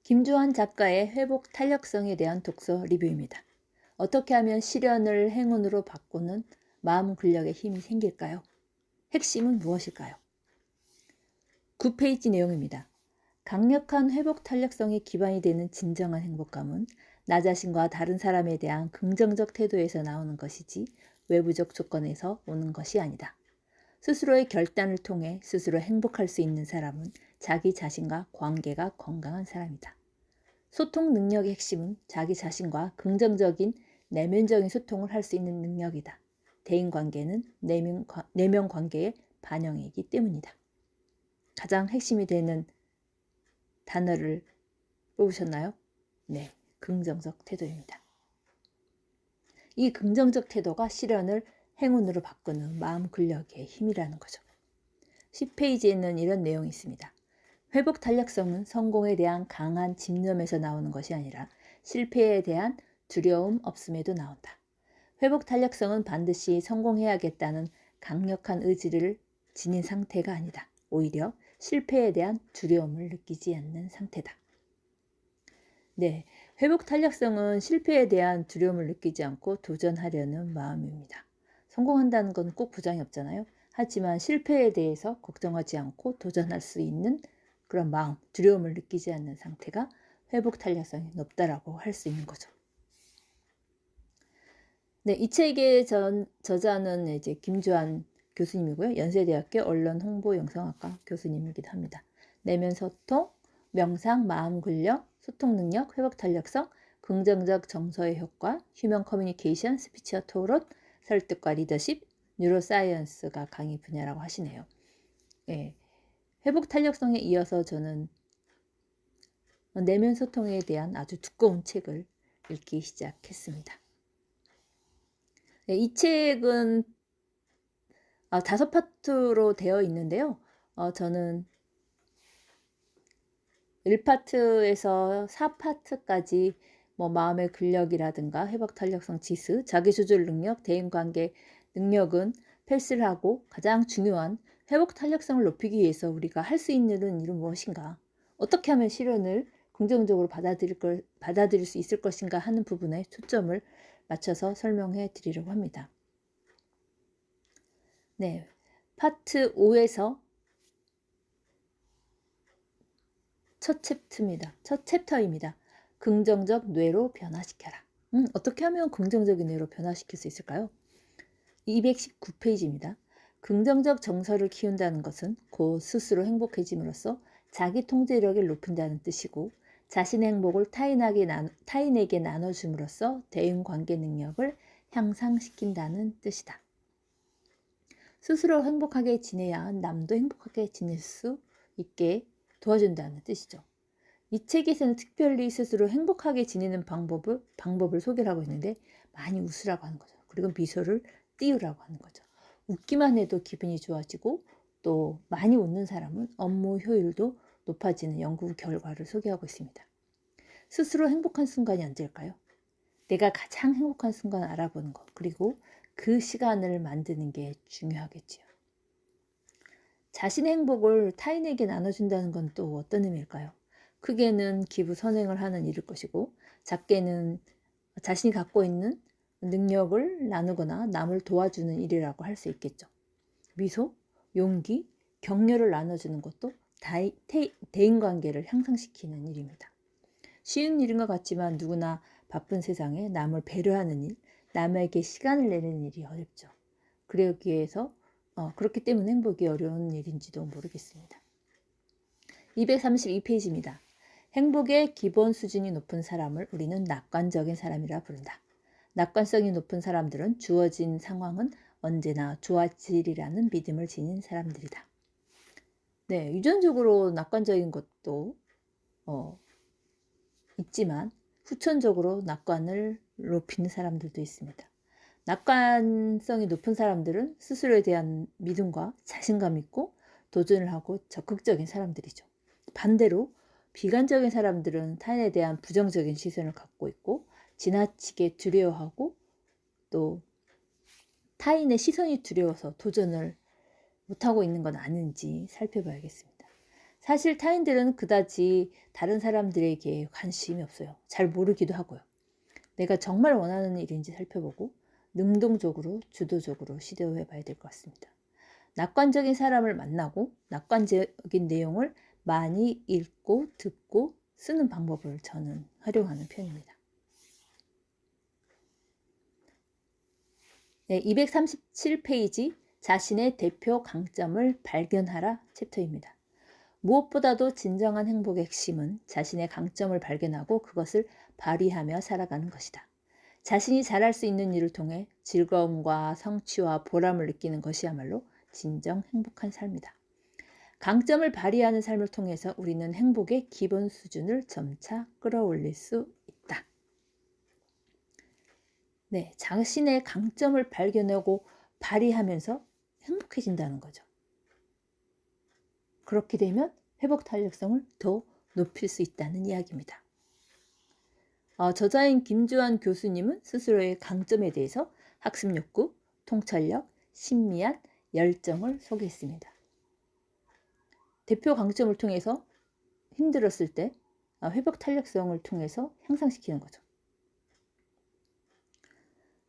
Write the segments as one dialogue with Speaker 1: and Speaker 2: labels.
Speaker 1: 김주환 작가의 회복 탄력성에 대한 독서 리뷰입니다. 어떻게 하면 시련을 행운으로 바꾸는 마음 근력의 힘이 생길까요? 핵심은 무엇일까요? 9페이지 내용입니다. 강력한 회복 탄력성의 기반이 되는 진정한 행복감은 나 자신과 다른 사람에 대한 긍정적 태도에서 나오는 것이지 외부적 조건에서 오는 것이 아니다. 스스로의 결단을 통해 스스로 행복할 수 있는 사람은 자기 자신과 관계가 건강한 사람이다. 소통 능력의 핵심은 자기 자신과 긍정적인 내면적인 소통을 할 수 있는 능력이다. 대인관계는 내면 관계의 반영이기 때문이다. 가장 핵심이 되는 단어를 뽑으셨나요? 네, 긍정적 태도입니다. 이 긍정적 태도가 시련을 행운으로 바꾸는 마음 근력의 힘이라는 거죠. 10페이지에는 이런 내용이 있습니다. 회복 탄력성은 성공에 대한 강한 집념에서 나오는 것이 아니라 실패에 대한 두려움 없음에도 나온다. 회복 탄력성은 반드시 성공해야겠다는 강력한 의지를 지닌 상태가 아니다. 오히려 실패에 대한 두려움을 느끼지 않는 상태다. 네, 회복 탄력성은 실패에 대한 두려움을 느끼지 않고 도전하려는 마음입니다. 성공한다는 건 꼭 보장이 없잖아요. 하지만 실패에 대해서 걱정하지 않고 도전할 수 있는 그런 마음, 두려움을 느끼지 않는 상태가 회복 탄력성이 높다라고 할 수 있는 거죠. 네, 이 책의 저자는 이제 김주환 교수님이고요. 연세대학교 언론홍보영상학과 교수님이기도 합니다. 내면 소통, 명상, 마음 근력, 소통 능력, 회복 탄력성, 긍정적 정서의 효과, 휴먼 커뮤니케이션, 스피치와 토론, 설득과 리더십, 뉴로사이언스가 강의 분야라고 하시네요. 예, 회복 탄력성에 이어서 저는 내면 소통에 대한 아주 두꺼운 책을 읽기 시작했습니다. 네, 이 책은 5파트로 되어 있는데요. 저는 1파트에서 4파트까지 마음의 근력이라든가 회복 탄력성 지수, 자기조절 능력, 대인관계 능력은 패스를 하고 가장 중요한 회복 탄력성을 높이기 위해서 우리가 할 수 있는 일은 무엇인가? 어떻게 하면 시련을 긍정적으로 받아들일 수 있을 것인가 하는 부분에 초점을 맞춰서 설명해 드리려고 합니다. 네, 파트 5에서 첫 챕터입니다. 긍정적 뇌로 변화시켜라. 어떻게 하면 긍정적인 뇌로 변화시킬 수 있을까요? 219페이지입니다. 긍정적 정서를 키운다는 것은 곧 스스로 행복해짐으로써 자기 통제력을 높인다는 뜻이고 자신의 행복을 타인에게 나눠줌으로써 대인관계 능력을 향상시킨다는 뜻이다. 스스로 행복하게 지내야 남도 행복하게 지낼 수 있게 도와준다는 뜻이죠. 이 책에서는 특별히 스스로 행복하게 지내는 방법을 소개를 하고 있는데 많이 웃으라고 하는 거죠. 그리고 미소를 띄우라고 하는 거죠. 웃기만 해도 기분이 좋아지고 또 많이 웃는 사람은 업무 효율도 높아지는 연구 결과를 소개하고 있습니다. 스스로 행복한 순간이 언제일까요? 내가 가장 행복한 순간 알아보는 것, 그리고 그 시간을 만드는 게 중요하겠지요. 자신의 행복을 타인에게 나눠준다는 건 또 어떤 의미일까요? 크게는 기부 선행을 하는 일일 것이고, 작게는 자신이 갖고 있는 능력을 나누거나 남을 도와주는 일이라고 할 수 있겠죠. 미소, 용기, 격려를 나눠주는 것도 대인관계를 향상시키는 일입니다. 쉬운 일인 것 같지만 누구나 바쁜 세상에 남을 배려하는 일, 남에게 시간을 내는 일이 어렵죠. 그러기 위해서 그렇기 때문에 행복이 어려운 일인지도 모르겠습니다. 232페이지입니다. 행복의 기본 수준이 높은 사람을 우리는 낙관적인 사람이라 부른다. 낙관성이 높은 사람들은 주어진 상황은 언제나 좋아지리라는 믿음을 지닌 사람들이다. 네, 유전적으로 낙관적인 것도 있지만 후천적으로 낙관을 높이는 사람들도 있습니다. 낙관성이 높은 사람들은 스스로에 대한 믿음과 자신감 있고 도전을 하고 적극적인 사람들이죠. 반대로 비관적인 사람들은 타인에 대한 부정적인 시선을 갖고 있고 지나치게 두려워하고 또 타인의 시선이 두려워서 도전을 못하고 있는 건 아닌지 살펴봐야겠습니다. 사실 타인들은 그다지 다른 사람들에게 관심이 없어요. 잘 모르기도 하고요. 내가 정말 원하는 일인지 살펴보고 능동적으로, 주도적으로 시도해 봐야 될 것 같습니다. 낙관적인 사람을 만나고 낙관적인 내용을 많이 읽고 듣고 쓰는 방법을 저는 활용하는 편입니다. 네, 237페이지 자신의 대표 강점을 발견하라 챕터입니다. 무엇보다도 진정한 행복의 핵심은 자신의 강점을 발견하고 그것을 발휘하며 살아가는 것이다. 자신이 잘할 수 있는 일을 통해 즐거움과 성취와 보람을 느끼는 것이야말로 진정 행복한 삶이다. 강점을 발휘하는 삶을 통해서 우리는 행복의 기본 수준을 점차 끌어올릴 수 있다. 네, 자신의 강점을 발견하고 발휘하면서 행복해진다는 거죠. 그렇게 되면 회복 탄력성을 더 높일 수 있다는 이야기입니다. 저자인 김주환 교수님은 스스로의 강점에 대해서 학습 욕구, 통찰력, 신미한 열정을 소개했습니다. 대표 강점을 통해서 힘들었을 때 회복 탄력성을 통해서 향상시키는 거죠.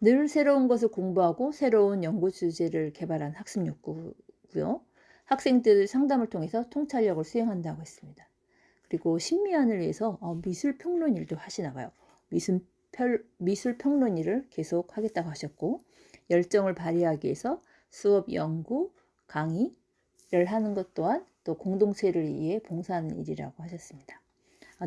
Speaker 1: 늘 새로운 것을 공부하고 새로운 연구 주제를 개발한 학습 욕구고요. 학생들 상담을 통해서 통찰력을 수행한다고 했습니다. 그리고 신미안을 위해서 미술 평론 일도 하시나 봐요. 미술 평론 일을 계속 하겠다고 하셨고, 열정을 발휘하기 위해서 수업, 연구, 강의를 하는 것 또한 또 공동체를 위해 봉사하는 일이라고 하셨습니다.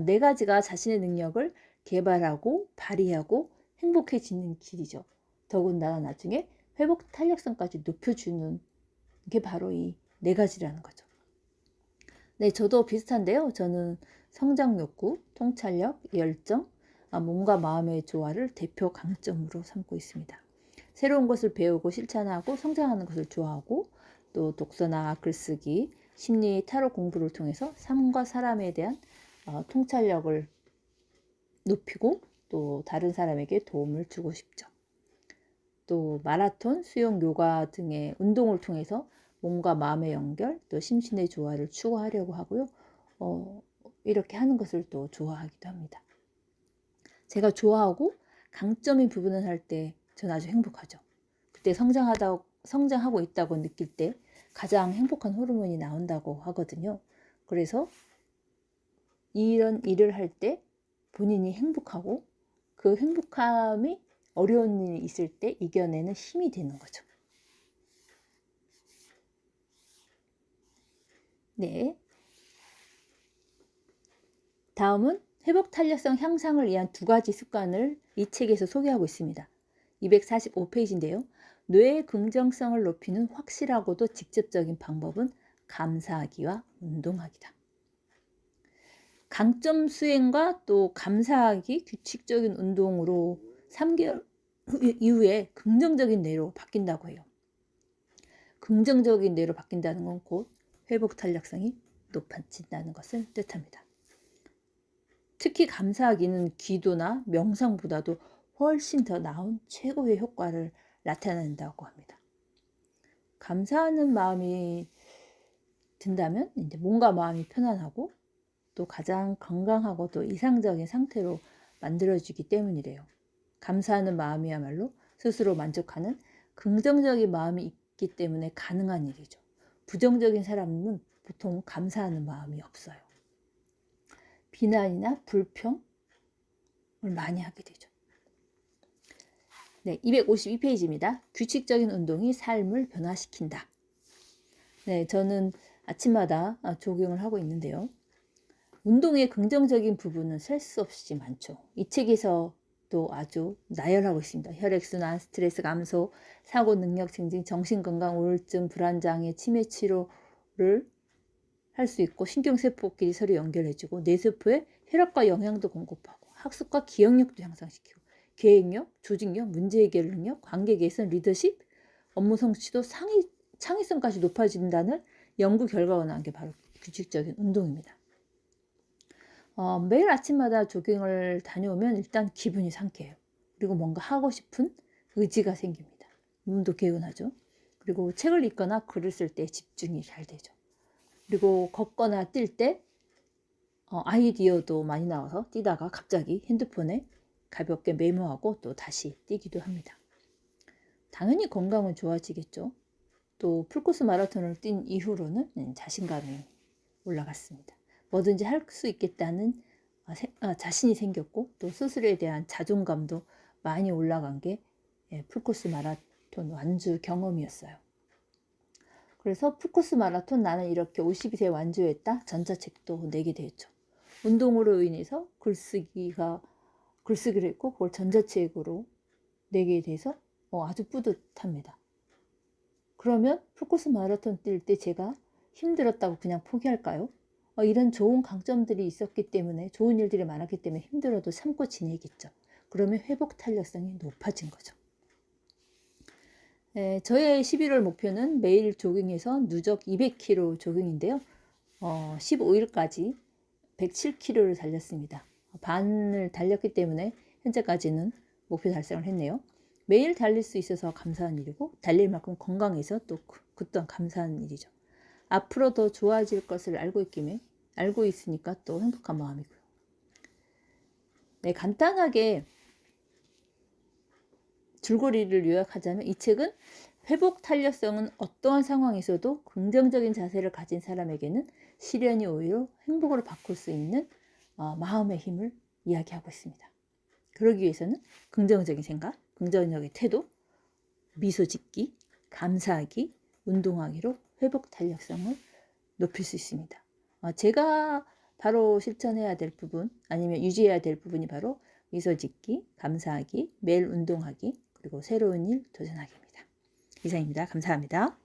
Speaker 1: 네 가지가 자신의 능력을 개발하고 발휘하고 행복해지는 길이죠. 더군다나 나중에 회복 탄력성까지 높여주는 게 바로 이 네 가지라는 거죠. 네, 저도 비슷한데요. 저는 성장 욕구, 통찰력, 열정, 몸과 마음의 조화를 대표 강점으로 삼고 있습니다. 새로운 것을 배우고 실천하고 성장하는 것을 좋아하고 또 독서나 글쓰기, 심리, 타로 공부를 통해서 삶과 사람에 대한 통찰력을 높이고 또 다른 사람에게 도움을 주고 싶죠. 또 마라톤, 수영, 요가 등의 운동을 통해서 몸과 마음의 연결, 또 심신의 조화를 추구하려고 하고요. 이렇게 하는 것을 또 좋아하기도 합니다. 제가 좋아하고 강점인 부분을 할 때 저는 아주 행복하죠. 그때 성장하고 있다고 느낄 때 가장 행복한 호르몬이 나온다고 하거든요. 그래서 이런 일을 할 때 본인이 행복하고 그 행복함이 어려운 일이 있을 때 이겨내는 힘이 되는 거죠. 네. 다음은 회복 탄력성 향상을 위한 2가지 습관을 이 책에서 소개하고 있습니다. 245페이지인데요. 뇌의 긍정성을 높이는 확실하고도 직접적인 방법은 감사하기와 운동하기다. 강점 수행과 또 감사하기, 규칙적인 운동으로 3개월 이후에 긍정적인 뇌로 바뀐다고 해요. 긍정적인 뇌로 바뀐다는 건 곧 회복 탄력성이 높아진다는 것을 뜻합니다. 특히 감사하기는 기도나 명상보다도 훨씬 더 나은 최고의 효과를 나타낸다고 합니다. 감사하는 마음이 든다면 이제 몸과 마음이 편안하고 또 가장 건강하고 또 이상적인 상태로 만들어지기 때문이래요. 감사하는 마음이야말로 스스로 만족하는 긍정적인 마음이 있기 때문에 가능한 일이죠. 부정적인 사람은 보통 감사하는 마음이 없어요. 비난이나 불평을 많이 하게 되죠. 네, 252페이지입니다. 규칙적인 운동이 삶을 변화시킨다. 네, 저는 아침마다 조깅을 하고 있는데요. 운동의 긍정적인 부분은 셀 수 없이 많죠. 이 책에서 또 아주 나열하고 있습니다. 혈액순환, 스트레스 감소, 사고 능력 증진, 정신건강, 우울증, 불안장애, 치매 치료를 할 수 있고 신경세포끼리 서로 연결해주고 뇌세포에 혈액과 영양도 공급하고 학습과 기억력도 향상시키고 계획력, 조직력, 문제해결 능력, 관계 개선, 리더십, 업무 성취도, 창의성까지 높아진다는 연구 결과가 나온 게 바로 규칙적인 운동입니다. 매일 아침마다 조깅을 다녀오면 일단 기분이 상쾌해요. 그리고 뭔가 하고 싶은 의지가 생깁니다. 몸도 개운하죠. 그리고 책을 읽거나 글을 쓸 때 집중이 잘 되죠. 그리고 걷거나 뛸 때 아이디어도 많이 나와서 뛰다가 갑자기 핸드폰에 가볍게 메모하고 또 다시 뛰기도 합니다. 당연히 건강은 좋아지겠죠. 또 풀코스 마라톤을 뛴 이후로는 자신감이 올라갔습니다. 뭐든지 할 수 있겠다는 자신이 생겼고, 또 스스로에 대한 자존감도 많이 올라간 게 풀코스 마라톤 완주 경험이었어요. 그래서 풀코스 마라톤 나는 이렇게 52세 완주했다 전자책도 내게 되었죠. 운동으로 인해서 글쓰기를 했고, 그걸 전자책으로 내게 돼서 아주 뿌듯합니다. 그러면 풀코스 마라톤 뛸 때 제가 힘들었다고 그냥 포기할까요? 이런 좋은 강점들이 있었기 때문에, 좋은 일들이 많았기 때문에 힘들어도 참고 지내겠죠. 그러면 회복 탄력성이 높아진 거죠. 저의 11월 목표는 매일 조깅해서 누적 200km 조깅인데요. 15일까지 107km를 달렸습니다. 반을 달렸기 때문에 현재까지는 목표 달성을 했네요. 매일 달릴 수 있어서 감사한 일이고, 달릴 만큼 건강해서 또 그 또한 감사한 일이죠. 앞으로 더 좋아질 것을 알고 있으니까 또 행복한 마음이고요. 네, 간단하게 줄거리를 요약하자면, 이 책은 회복 탄력성은 어떠한 상황에서도 긍정적인 자세를 가진 사람에게는 시련이 오히려 행복으로 바꿀 수 있는 마음의 힘을 이야기하고 있습니다. 그러기 위해서는 긍정적인 생각, 긍정적인 태도, 미소 짓기, 감사하기, 운동하기로 회복 탄력성을 높일 수 있습니다. 제가 바로 실천해야 될 부분, 아니면 유지해야 될 부분이 바로 미소 짓기, 감사하기, 매일 운동하기, 그리고 새로운 일 도전하기입니다. 이상입니다. 감사합니다.